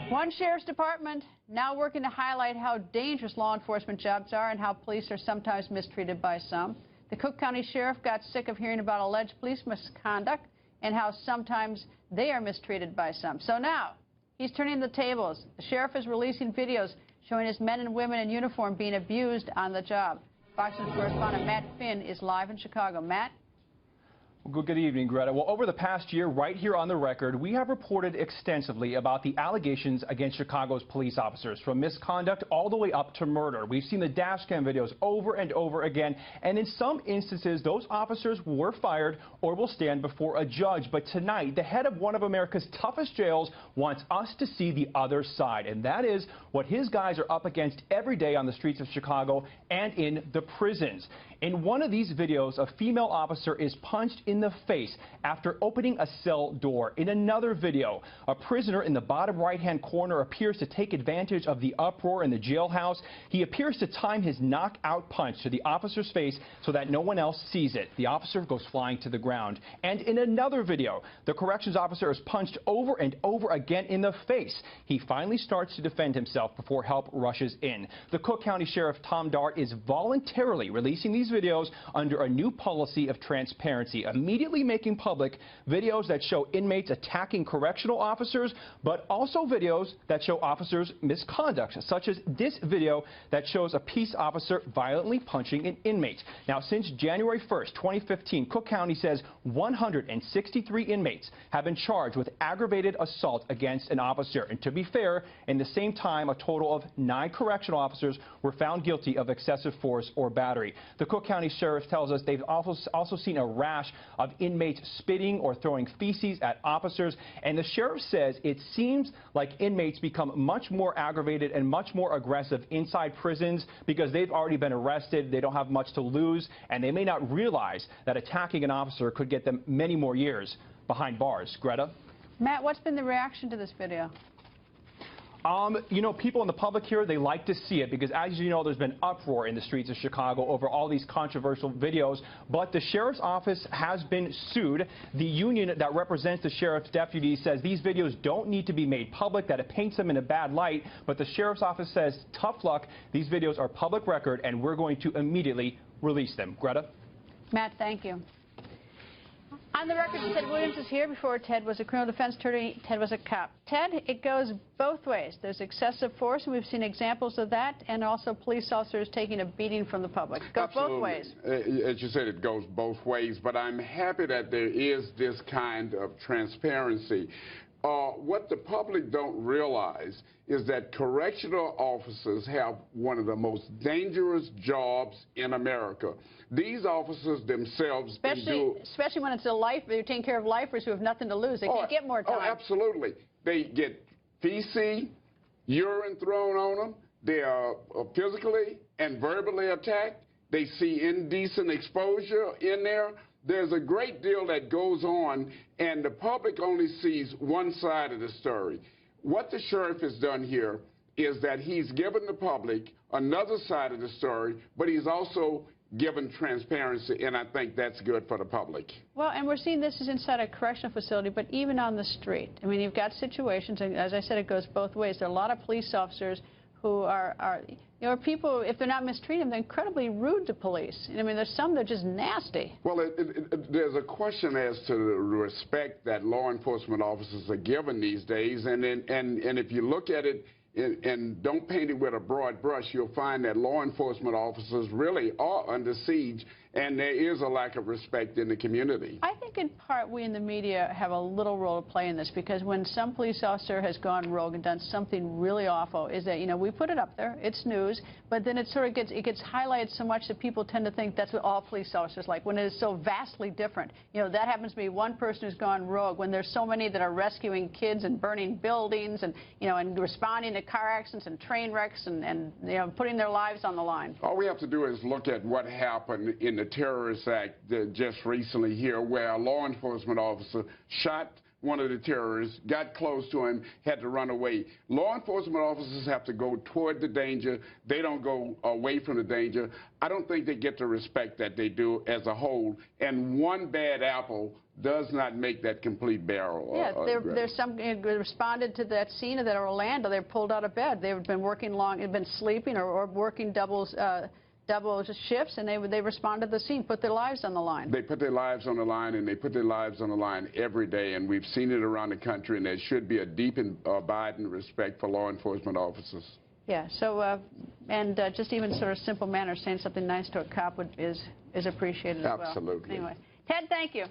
One sheriff's department now working to highlight how dangerous law enforcement jobs are and how police are sometimes mistreated by some. The Cook County Sheriff got sick of hearing about alleged police misconduct and how sometimes they are mistreated by some. So now he's turning the tables. The sheriff is releasing videos showing his men and women in uniform being abused on the job. Fox News correspondent Matt Finn is live in Chicago. Matt? Well, good evening, Greta. Well, over the past year, right here on the record, we have reported extensively about the allegations against Chicago's police officers, from misconduct all the way up to murder. We've seen the dash cam videos over and over again, and in some instances, those officers were fired or will stand before a judge. But tonight, the head of one of America's toughest jails wants us to see the other side, and that is what his guys are up against every day on the streets of Chicago and in the prisons. In one of these videos, a female officer is punched in the face after opening a cell door. In another video, a prisoner in the bottom right-hand corner appears to take advantage of the uproar in the jailhouse. He appears to time his knockout punch to the officer's face so that no one else sees it. The officer goes flying to the ground. And in another video, the corrections officer is punched over and over again in the face. He finally starts to defend himself before help rushes in. The Cook County Sheriff Tom Dart is voluntarily releasing these videos under a new policy of transparency, immediately making public videos that show inmates attacking correctional officers, but also videos that show officers' misconduct, such as this video that shows a peace officer violently punching an inmate. Now, since January 1st, 2015, Cook County says 163 inmates have been charged with aggravated assault against an officer. And to be fair, in the same time, a total of 9 correctional officers were found guilty of excessive force or battery. The Cook County Sheriff tells us they've also seen a rash of inmates spitting or throwing feces at officers, and the sheriff says it seems like inmates become much more aggravated and much more aggressive inside prisons because they've already been arrested, they don't have much to lose, and they may not realize that attacking an officer could get them many more years behind bars. Greta? Matt, what's been the reaction to this video? You know, people in the public here, they like to see it because, as you know, there's been uproar in the streets of Chicago over all these controversial videos. But the sheriff's office has been sued. The union that represents the sheriff's deputies says these videos don't need to be made public, that it paints them in a bad light. But the sheriff's office says, tough luck, these videos are public record, and we're going to immediately release them. Greta? Matt, thank you. On the record, Ted Williams is here. Before Ted was a criminal defense attorney, Ted was a cop. Ted, it goes both ways. There's excessive force, and we've seen examples of that, and also police officers taking a beating from the public. It goes both ways. As you said, it goes both ways, but I'm happy that there is this kind of transparency. What the public don't realize is that correctional officers have one of the most dangerous jobs in America. These officers themselves especially when it's a life, they're taking care of lifers who have nothing to lose. They can't get more time. Oh, absolutely. They get feces, urine thrown on them. They are physically and verbally attacked. They see indecent exposure in there. There's a great deal that goes on, and the public only sees one side of the story. What the sheriff has done here is that he's given the public another side of the story, but he's also given transparency, and I think that's good for the public. Well, and we're seeing this is inside a correctional facility, but even on the street. I mean, you've got situations, and as I said, it goes both ways. There are a lot of police officers who are you know, people, if they're not mistreated, they're incredibly rude to police. I mean, there's some that are just nasty. Well, there's a question as to the respect that law enforcement officers are given these days, and if you look at it and don't paint it with a broad brush, you'll find that law enforcement officers really are under siege, and there is a lack of respect in the community. I think in part we in the media have a little role to play in this, because when some police officer has gone rogue and done something really awful, is that, you know, we put it up there, it's news, but then it sort of gets highlighted so much that people tend to think that's what all police officers like, when it is so vastly different. You know, that happens to be one person who's gone rogue, when there's so many that are rescuing kids and burning buildings and, you know, and responding to car accidents and train wrecks and you know, putting their lives on the line. All we have to do is look at what happened in the Terrorist Act just recently here, where a law enforcement officer shot one of the terrorists, got close to him, had to run away. Law enforcement officers have to go toward the danger. They don't go away from the danger. I don't think they get the respect that they do as a whole. And one bad apple does not make that complete barrel. Yeah, there's some responded to that scene of that Orlando. They were pulled out of bed. They've been working long, had been sleeping or working double shifts, and they responded to the scene, put their lives on the line. They put their lives on the line, and they put their lives on the line every day, and we've seen it around the country, and there should be a deep and abiding respect for law enforcement officers. Yeah, so, just even sort of simple manner, saying something nice to a cop is appreciated as well. Absolutely. Anyway, Ted, thank you.